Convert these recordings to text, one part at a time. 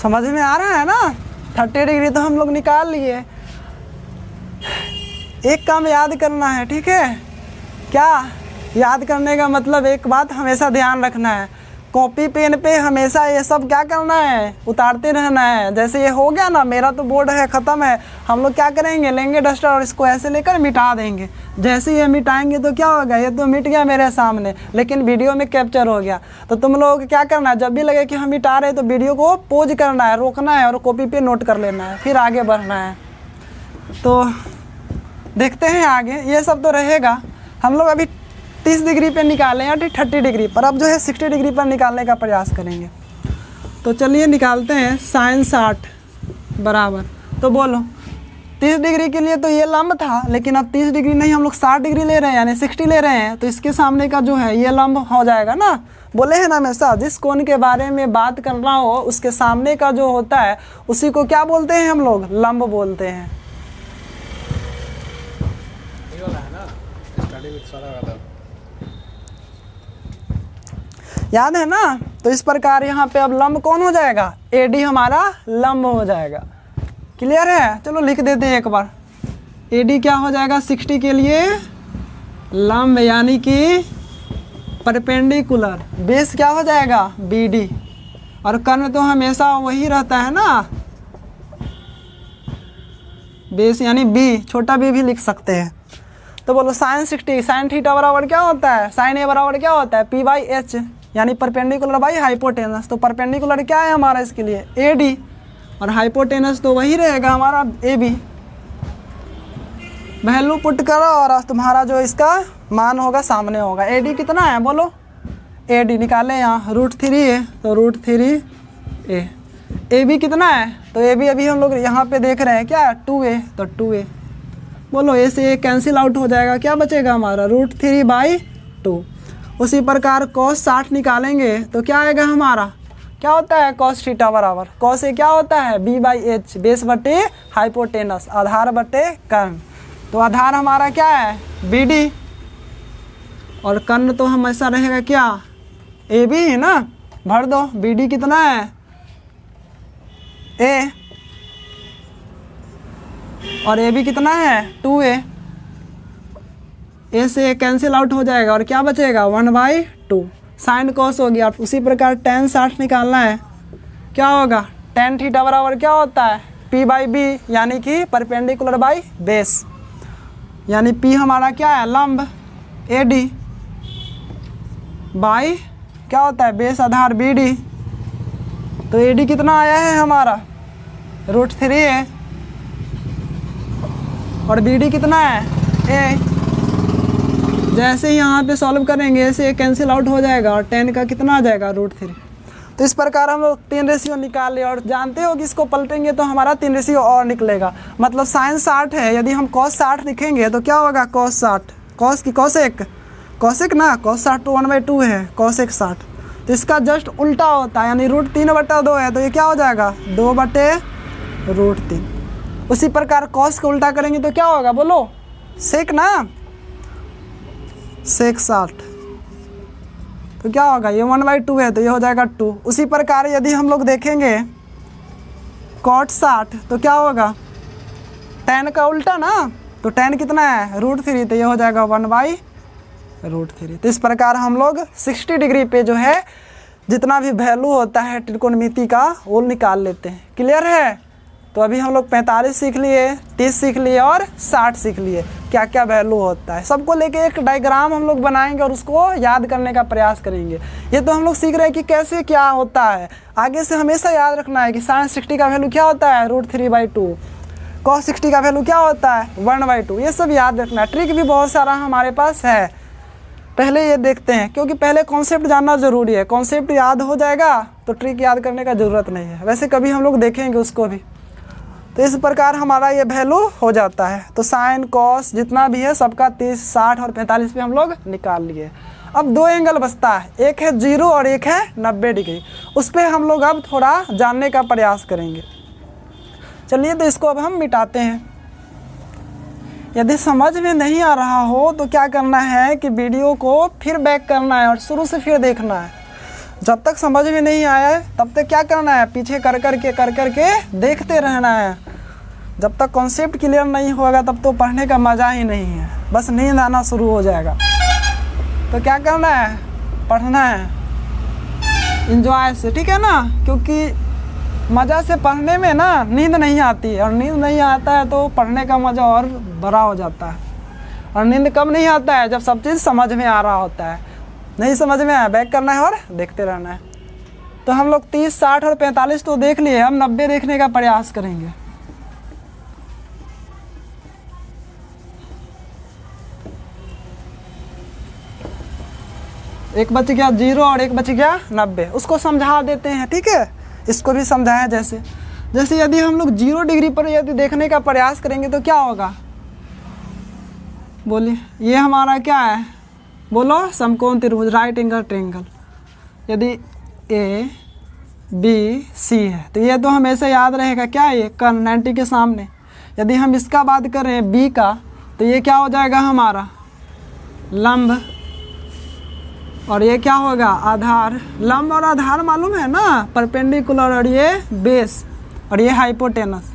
समझ में आ रहा है ना। 30 डिग्री तो हम लोग निकाल लिए। एक काम याद करना है, ठीक है। क्या याद करने का मतलब, एक बात हमेशा ध्यान रखना है, कॉपी पेन पे हमेशा ये सब क्या करना है, उतारते रहना है। जैसे ये हो गया ना, मेरा तो बोर्ड है, ख़त्म है, हम लोग क्या करेंगे, लेंगे डस्टर और इसको ऐसे लेकर मिटा देंगे। जैसे ये मिटाएंगे तो क्या होगा, ये तो मिट गया मेरे सामने, लेकिन वीडियो में कैप्चर हो गया। तो तुम लोगों को क्या करना है, जब भी लगे कि हम मिटा रहे हैं तो वीडियो को पॉज करना है, रोकना है और कॉपी पे नोट कर लेना है, फिर आगे बढ़ना है। तो देखते हैं आगे, ये सब तो रहेगा। हम लोग अभी 30 डिग्री पे निकालें या 30 डिग्री पर, अब जो है 60 डिग्री पर निकालने का प्रयास करेंगे। तो चलिए निकालते हैं। sin 60 बराबर, तो बोलो 30 डिग्री के लिए तो ये लंब था, लेकिन अब 30 डिग्री नहीं, हम लोग 60 डिग्री ले रहे हैं, यानी 60 ले रहे हैं। तो इसके सामने का जो है ये लंब हो जाएगा ना। बोले हैं ना हमेशा, जिस कोण के बारे में बात करना हो उसके सामने का जो होता है उसी को क्या बोलते हैं हम लोग, लंब बोलते हैं। याद है ना। तो इस प्रकार यहाँ पे अब लंब कौन हो जाएगा, AD हमारा लंब हो जाएगा। क्लियर है। चलो लिख देते हैं एक बार। AD क्या हो जाएगा 60 के लिए, लंब यानी कि परपेंडिकुलर। बेस क्या हो जाएगा BD, और कर्ण तो हमेशा वही रहता है ना, बेस यानी B, छोटा b भी लिख सकते हैं। तो बोलो sin 60, sin थीटा बराबर क्या होता है, sin A बराबर क्या होता है P/H, यानी परपेंडिकुलर बाई हाइपोटेनस। तो परपेंडिकुलर क्या है हमारा इसके लिए AD, और हाइपोटेनस तो वही रहेगा हमारा AB। वैल्यू पुट करो और तुम्हारा जो इसका मान होगा सामने होगा। AD कितना है बोलो, AD निकालें यहाँ, √3 है तो √3A। AB कितना है, तो AB अभी हम लोग यहाँ पे देख रहे हैं क्या 2A, तो 2A। बोलो A से कैंसिल आउट हो जाएगा, क्या बचेगा हमारा √3/2। उसी प्रकार cos 60 निकालेंगे तो क्या आएगा हमारा, क्या होता है cos थीटा बराबर, cos A क्या होता है B/H, बेस बटे हाइपोटेनस, आधार बटे कर्ण। तो आधार हमारा क्या है BD, और कर्ण तो हमेशा रहेगा क्या AB है ना। भर दो, BD कितना है A, और AB कितना है 2A। A से कैंसिल आउट हो जाएगा और क्या बचेगा 1/2। साइन कॉस हो गया। उसी प्रकार tan 60 निकालना है, क्या होगा tan थीटा बराबर क्या होता है P/B, यानी कि परपेंडिकुलर बाई बेस, यानी P हमारा क्या है लंब AD बाई क्या होता है बेस आधार BD। तो AD कितना आया है हमारा √3A, और BD कितना है A। जैसे ही यहाँ पे सॉल्व करेंगे ऐसे कैंसिल आउट हो जाएगा और tan का कितना आ जाएगा √3। तो इस प्रकार हम लोग 3 रेशियो निकाल ले, और जानते हो कि इसको पलटेंगे तो हमारा 3 रेशियो और निकलेगा। मतलब sin 60 है, यदि हम cos 60 लिखेंगे तो क्या होगा cos 60, cos की cosec ना, cos 60 तो 1/2 है, cosec 60। तो इसका जस्ट उल्टा होता है, यानी √3/2 है, तो ये क्या हो जाएगा 2/√3। उसी प्रकार cos को उल्टा करेंगे तो क्या होगा बोलो sec ना, sec 60। तो क्या होगा ये 1/2 है तो ये हो जाएगा 2। उसी प्रकार यदि हम लोग देखेंगे cot 60 तो क्या होगा tan का उल्टा ना, तो tan कितना है √3, तो ये हो जाएगा 1/√3। तो इस प्रकार हम लोग 60 डिग्री पे जो है जितना भी वैल्यू होता है त्रिकोणमिति का वो निकाल लेते हैं। क्लियर है। तो अभी हम लोग 45 सीख लिए, 30 सीख लिए और 60 सीख लिए, क्या क्या वैल्यू होता है। सबको लेके एक डायग्राम हम लोग बनाएंगे और उसको याद करने का प्रयास करेंगे। ये तो हम लोग सीख रहे हैं कि कैसे क्या होता है, आगे से हमेशा याद रखना है कि sin 60 का वैल्यू क्या होता है √3/2, cos 60 का वैल्यू क्या होता है 1/2। ये सब याद रखना है। ट्रिक भी बहुत सारा हमारे पास है, पहले ये देखते हैं, क्योंकि पहले कॉन्सेप्ट जानना ज़रूरी है। कॉन्सेप्ट याद हो जाएगा तो ट्रिक याद करने का ज़रूरत नहीं है, वैसे कभी हम लोग देखेंगे उसको भी। तो इस प्रकार हमारा ये वैल्यू हो जाता है। तो साइन कॉस जितना भी है सबका 30, 60 और 45 पे हम लोग निकाल लिए। अब 2 एंगल बचता है, एक है 0 और एक है 90 डिग्री। उस पर हम लोग अब थोड़ा जानने का प्रयास करेंगे। चलिए तो इसको अब हम मिटाते हैं। यदि समझ में नहीं आ रहा हो तो क्या करना है कि वीडियो को फिर बैक करना है और शुरू से फिर देखना है। जब तक समझ में नहीं आया है तब तक क्या करना है, पीछे कर करके देखते रहना है। जब तक कॉन्सेप्ट क्लियर नहीं होगा तब तो पढ़ने का मज़ा ही नहीं है, बस नींद आना शुरू हो जाएगा। तो क्या करना है, पढ़ना है एंजॉय से, ठीक है ना, क्योंकि मज़ा से पढ़ने में ना नींद नहीं आती, और नींद नहीं आता है तो पढ़ने का मज़ा और बड़ा हो जाता है। और नींद कब नहीं आता है, जब सब चीज़ समझ में आ रहा होता है। नहीं समझ में आया, बैक करना है और देखते रहना है। तो हम लोग 30, 60 और 45 तो देख लिए, हम 90 देखने का प्रयास करेंगे। एक बच गया 0 और एक बच गया 90, उसको समझा देते हैं, ठीक है। इसको भी समझाया जैसे यदि हम लोग 0 डिग्री पर यदि देखने का प्रयास करेंगे तो क्या होगा, बोलिए। ये हमारा क्या है, बोलो, समकोण त्रिभुज, राइट एंगल ट्रायंगल। यदि ए बी सी है तो ये तो हमेशा याद रहेगा, क्या है ये, कर्ण 90 के सामने। यदि हम इसका बात करें बी का तो ये क्या हो जाएगा हमारा, लंब, और ये क्या होगा, आधार। लंब और आधार मालूम है ना, परपेंडिकुलर, और ये बेस, और ये हाइपोटेनस।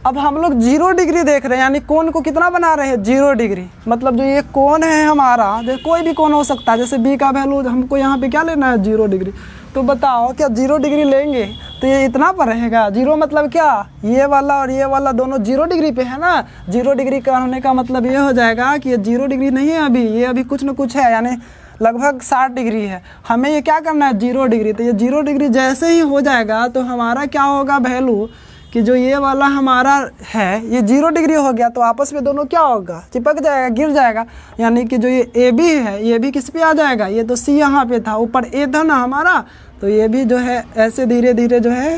अब हम लोग 0 डिग्री देख रहे हैं, यानी कोण को कितना बना रहे हैं, 0 डिग्री। मतलब जो ये कोण है हमारा, जो कोई भी कोण हो सकता है, जैसे बी का वैल्यू हमको यहाँ पे क्या लेना है, 0 डिग्री। तो बताओ क्या 0 डिग्री लेंगे तो ये इतना पर रहेगा। 0 मतलब क्या, ये वाला और ये वाला दोनों 0 डिग्री पे है ना। 0 डिग्री का होने का मतलब ये हो जाएगा कि ये 0 डिग्री नहीं है अभी, ये अभी कुछ न कुछ है, यानी लगभग 60 डिग्री है। हमें ये क्या करना है, 0 डिग्री। तो ये 0 डिग्री जैसे ही हो जाएगा तो हमारा क्या होगा वैल्यू, कि जो ये वाला हमारा है ये 0 डिग्री हो गया, तो आपस में दोनों क्या होगा, चिपक जाएगा, गिर जाएगा। यानी कि जो ये ए बी है ये भी किस पे आ जाएगा, ये तो सी यहाँ पे था, ऊपर ए था ना हमारा, तो ये भी जो है ऐसे धीरे धीरे जो है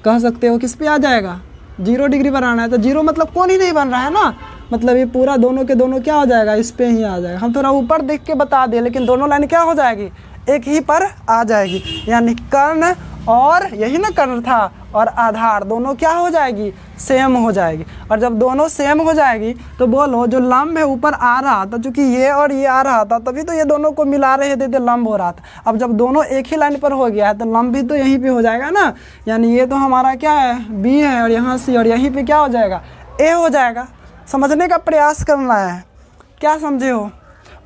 कह सकते हो किस पे आ जाएगा, 0 डिग्री पर आना है। तो 0 मतलब कोण ही नहीं बन रहा है ना, मतलब ये पूरा दोनों के दोनों क्या हो जाएगा, इस पे ही आ जाएगा। हम थोड़ा ऊपर देख के बता दें, लेकिन दोनों लाइन क्या हो जाएगी, एक ही पर आ जाएगी। यानी कर्ण और यही ना कर्ण था और आधार दोनों क्या हो जाएगी, सेम हो जाएगी। और जब दोनों सेम हो जाएगी तो बोलो जो लंब है ऊपर आ रहा था, चूंकि ये और ये आ रहा था तभी तो ये दोनों को मिला रहे थे तो लंब हो रहा था। अब जब दोनों एक ही लाइन पर हो गया है तो लंब भी तो यहीं पे हो जाएगा ना। यानी ये तो हमारा क्या है, बी है, और यहाँ सी, और यहीं पे क्या हो जाएगा, ए हो जाएगा। समझने का प्रयास करना है, क्या समझे हो।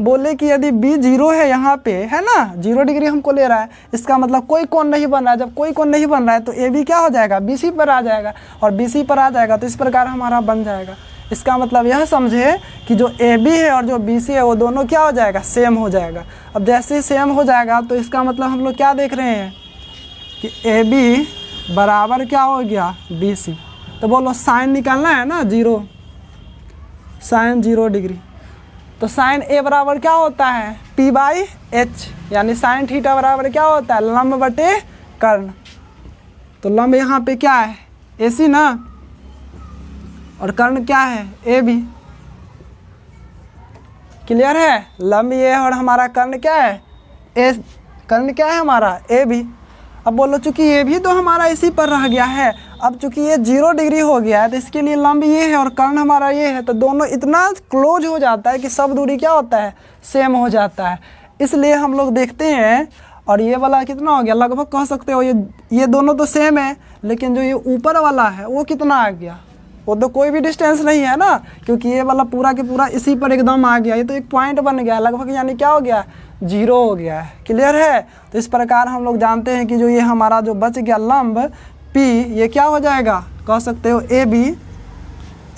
बोले कि यदि बी 0 है यहाँ पे, है ना, 0 डिग्री हमको ले रहा है, इसका मतलब कोई कोण नहीं बन रहा है। जब कोई कोण नहीं बन रहा है तो ए बी क्या हो जाएगा, बी सी पर आ जाएगा, और बी सी पर आ जाएगा तो इस प्रकार हमारा बन जाएगा। इसका मतलब यह समझे कि जो ए बी है और जो बी सी है वो दोनों क्या हो जाएगा, सेम हो जाएगा। अब जैसे ही सेम हो जाएगा तो इसका मतलब हम लोग क्या देख रहे हैं कि ए बी बराबर क्या हो गया, बी सी। तो बोलो साइन निकालना है ना, 0, साइन 0 डिग्री। तो साइन ए बराबर क्या होता है, p/h, यानी साइन थीटा बराबर क्या होता है, लंब बटे कर्ण। तो लंब यहाँ पे क्या है, AC ना, और कर्ण क्या है, AB। क्लियर है, लंब ये है और हमारा कर्ण क्या है, ए, कर्ण क्या है हमारा, AB। अब बोलो चूंकि ये भी तो हमारा इसी पर रह गया है, अब चूंकि ये 0 डिग्री हो गया है तो इसके लिए लंब ये है और कर्ण हमारा ये है, तो दोनों इतना क्लोज हो जाता है कि सब दूरी क्या होता है, सेम हो जाता है। इसलिए हम लोग देखते हैं, और ये वाला कितना हो गया, लगभग कह सकते हो ये दोनों तो सेम है, लेकिन जो ये ऊपर वाला है वो कितना आ गया, वो तो कोई भी डिस्टेंस नहीं है ना, क्योंकि ये वाला पूरा के पूरा इसी पर एकदम आ गया, ये तो एक पॉइंट बन गया लगभग, यानी क्या हो गया, 0 हो गया है। क्लियर है। तो इस प्रकार हम लोग जानते हैं कि जो ये हमारा जो बच गया लंब P, ये क्या हो जाएगा, कह सकते हो AB,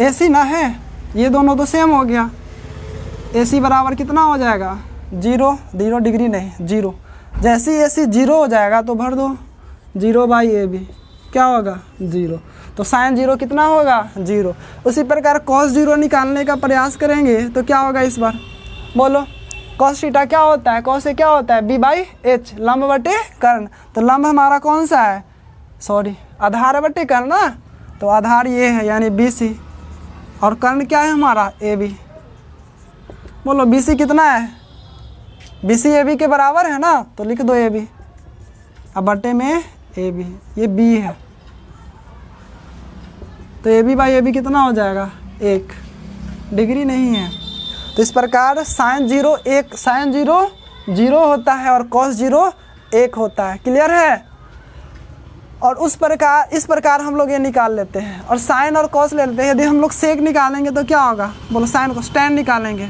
AC ना है, ये दोनों तो सेम हो गया, AC बराबर कितना हो जाएगा, 0 डिग्री नहीं, 0। जैसे ही AC 0 हो जाएगा तो भर दो 0/AB, क्या होगा, 0। तो साइन 0 कितना होगा, 0। उसी प्रकार cos 0 निकालने का प्रयास करेंगे तो क्या होगा इस बार, बोलो। cos थीटा क्या होता है, cos से क्या होता है, b/h, लंब बटे कर्ण। तो लंब हमारा कौन सा है, सॉरी आधार बटे कर्ण ना, तो आधार ये है यानी BC, और कर्ण क्या है हमारा, AB। बोलो BC कितना है, BC AB के बराबर है ना, तो लिख दो AB, अब बटे में AB, ये B है, तो AB/AB कितना हो जाएगा, 1 डिग्री नहीं है। तो इस प्रकार साइन 0 1, साइन 0 0 होता है और cos 0 1 होता है। क्लियर है? और इस प्रकार हम लोग ये निकाल लेते हैं और साइन और कॉस ले लेते हैं। यदि हम लोग सेक निकालेंगे तो क्या होगा? बोलो साइन को tan निकालेंगे।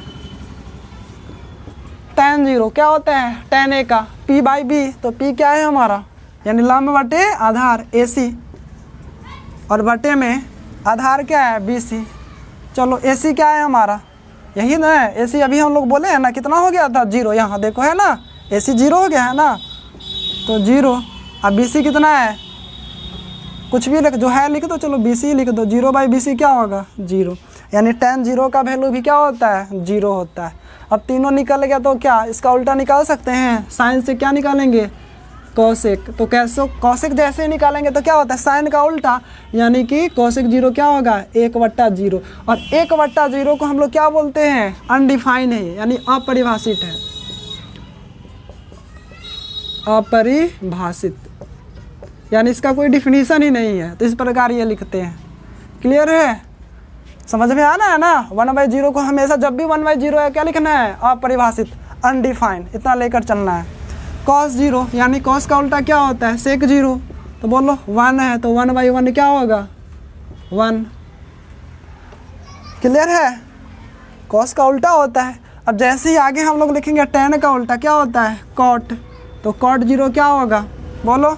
tan 0 क्या होता है? tan a का p/b, तो p क्या है हमारा? यानी लंब बटे आधार AC, और बटे में आधार क्या है? BC। चलो AC क्या है हमारा? यही ना है AC। अभी हम लोग बोले हैं ना कितना हो गया था? 0। यहाँ देखो है ना, AC 0 हो गया है ना, तो 0। अब BC कितना है? कुछ भी लिख, जो है लिख दो, चलो BC लिख दो। 0/BC क्या होगा? 0। यानी tan 0 का वैल्यू भी क्या होता है? 0 होता है। अब तीनों निकल गया तो क्या इसका उल्टा निकाल सकते हैं? साइन से क्या निकालेंगे? कोसेक। तो कैसे कोसेक जैसे ही निकालेंगे तो क्या होता है? साइन का उल्टा, यानी कि कोसेक 0 क्या होगा? 1/0। और 1/0 को हम लोग क्या बोलते हैं? अनडिफाइन है, यानी अपरिभाषित है, अपरिभाषित, यानी इसका कोई डिफिनीशन ही नहीं है। तो इस प्रकार ये लिखते हैं। क्लियर है? समझ में आना है ना? 1/0 को हमेशा जब भी 1/0 है क्या लिखना है? अपरिभाषित, अनडिफाइंड, इतना लेकर चलना है। cos 0 यानी cos का उल्टा क्या होता है? sec 0। तो बोलो 1 है तो 1/1 क्या होगा? 1। क्लियर है? cos का उल्टा होता है। अब जैसे ही आगे हम लोग लिखेंगे tan का उल्टा क्या होता है? cot। तो cot 0 क्या होगा? बोलो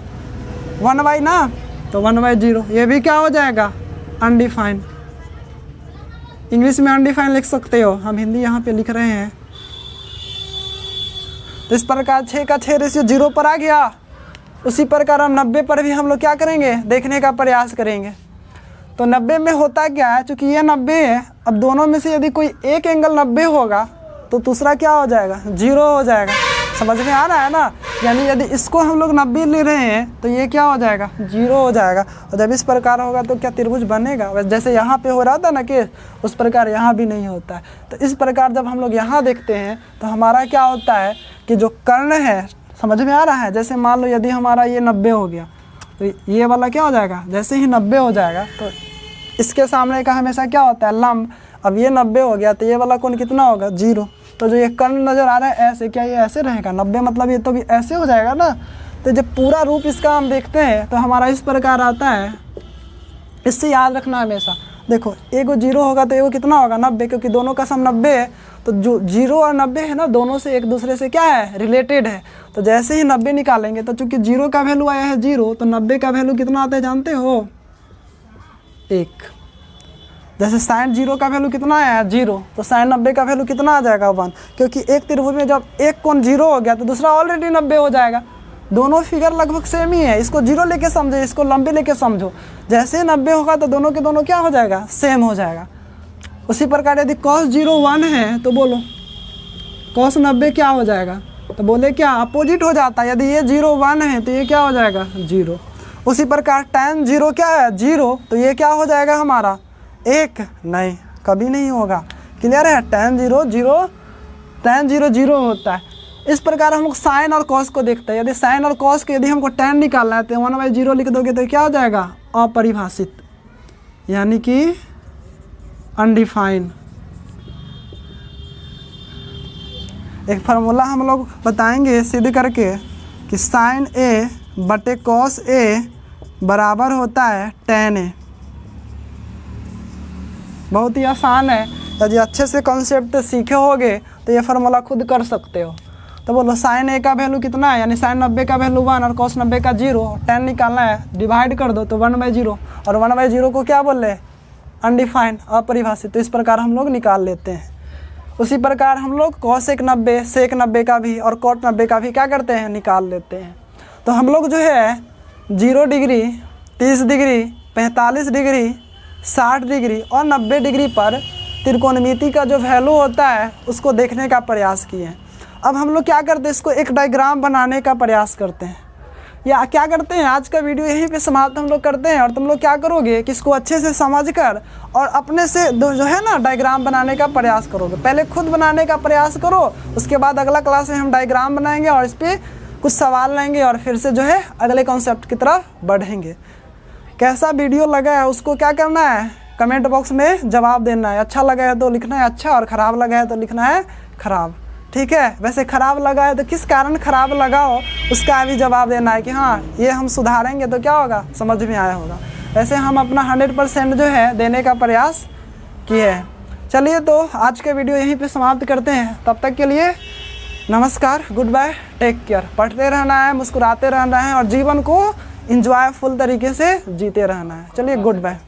1/, ना, तो 1/0। ये भी क्या हो जाएगा? अनडिफाइंड। इंग्लिश में अनडिफाइंड लिख सकते हो, हम हिंदी यहाँ पे लिख रहे हैं। तो इस प्रकार 6 का 6 रेशियो 0 पर आ गया। उसी प्रकार हम 90 पर भी हम लोग क्या करेंगे? देखने का प्रयास करेंगे। तो 90 में होता क्या है? चूँकि ये 90 है, अब दोनों में से यदि कोई एक एंगल 90 होगा तो दूसरा क्या हो जाएगा? 0 हो जाएगा। समझ में आ रहा है ना? यानी यदि इसको हम लोग 90 ले रहे हैं तो ये क्या हो जाएगा? 0 हो जाएगा। और जब इस प्रकार होगा तो क्या त्रिभुज बनेगा? जैसे यहाँ पे हो रहा था ना केस, उस प्रकार यहाँ भी नहीं होता है। तो इस प्रकार जब हम लोग यहाँ देखते हैं तो हमारा क्या होता है कि जो कर्ण है, समझ में आ रहा है? जैसे मान लो यदि हमारा ये 90 हो गया तो ये वाला क्या हो जाएगा? जैसे ही 90 हो जाएगा तो इसके सामने का हमेशा क्या होता है? लंब। अब ये 90 हो गया तो ये वाला कोण कितना होगा? 0। तो जो ये कर्ण नज़र आ रहा है ऐसे, क्या ये ऐसे रहेगा? 90 मतलब ये तो भी ऐसे हो जाएगा ना। तो जब पूरा रूप इसका हम देखते हैं तो हमारा इस प्रकार आता है। इससे याद रखना हमेशा। देखो एगो 0 होगा तो एगो कितना होगा? 90, क्योंकि दोनों का सम 90 है। तो जो 0 और 90 है ना, दोनों से एक दूसरे से क्या है? रिलेटेड है। तो जैसे ही 90 निकालेंगे तो चूँकि 0 का वैल्यू आया है 0, तो 90 का वैल्यू कितना आता है जानते हो? 1। जैसे साइन 0 का वैल्यू कितना आया है? 0, तो साइन 90 का वैल्यू कितना आ जाएगा? 1। क्योंकि एक त्रिभुज में जब एक कोण 0 हो गया तो दूसरा ऑलरेडी 90 हो जाएगा। दोनों फिगर लगभग सेम ही है। इसको 0 लेके समझो, इसको लंबे लेके समझो। जैसे 90 होगा तो दोनों के दोनों क्या हो जाएगा? सेम हो जाएगा। उसी प्रकार यदि cos 0 1 है तो बोलो cos 90 क्या हो जाएगा? तो बोले क्या? अपोजिट हो जाता है। यदि ये 0 1 है तो ये क्या हो जाएगा? 0। उसी प्रकार tan 0 क्या है? 0, तो ये क्या हो जाएगा हमारा? 1। नहीं, कभी नहीं होगा। क्लियर है? tan 0 0 होता है। इस प्रकार हम लोग साइन और कॉस को देखते हैं। यदि साइन और कॉस को यदि हमको tan निकालना है तो 1/0 लिख दोगे तो क्या हो जाएगा? अपरिभाषित, यानी कि अनडिफाइंड। एक फार्मूला हम लोग बताएंगे सिद्ध करके कि साइन A बटे कॉस A बराबर होता है tan A। बहुत ही आसान है। यदि अच्छे से कॉन्सेप्ट सीखे होगे तो ये फार्मूला खुद कर सकते हो। तो बोलो साइन A का वैल्यू कितना है? यानी साइन 90 का वैल्यू 1 और कॉस 90 का 0। tan निकालना है, डिवाइड कर दो तो 1/0। और 1/0 को क्या बोल रहे? अनडिफाइंड, अपरिभाषित। तो इस प्रकार हम लोग निकाल लेते हैं। उसी प्रकार हम लोग cosec 90, sec 90 का भी और cot 90 का भी क्या करते हैं? निकाल लेते हैं। तो हम लोग जो है 0 डिग्री, 30 डिग्री, 45 डिग्री, 60 डिग्री और 90 डिग्री पर त्रिकोणमिति का जो वैल्यू होता है उसको देखने का प्रयास किए। अब हम लोग क्या करते हैं? इसको एक डायग्राम बनाने का प्रयास करते हैं। या क्या करते हैं? आज का वीडियो यहीं पे समाप्त हम लोग करते हैं। और तुम लोग क्या करोगे कि इसको अच्छे से समझकर और अपने से जो है ना डायग्राम बनाने का प्रयास करोगे। पहले खुद बनाने का प्रयास करो, उसके बाद अगला क्लास में हम डायग्राम बनाएंगे और इस पर कुछ सवाल लेंगे और फिर से जो है अगले कॉन्सेप्ट की तरफ बढ़ेंगे। कैसा वीडियो लगा है उसको क्या करना है? कमेंट बॉक्स में जवाब देना है। अच्छा लगा है तो लिखना है अच्छा, और ख़राब लगा है तो लिखना है ख़राब। ठीक है। वैसे ख़राब लगा है तो किस कारण ख़राब लगा हो उसका भी जवाब देना है कि हाँ ये हम सुधारेंगे तो क्या होगा, समझ में आया होगा। वैसे हम अपना 100% जो है देने का प्रयास किए हैं। चलिए तो आज के वीडियो यहीं पे समाप्त करते हैं। तब तक के लिए नमस्कार, गुड बाय, टेक केयर। पढ़ते रहना है, मुस्कुराते रहना है और जीवन को इंजॉयफुल तरीके से जीते रहना है। चलिए गुड बाय।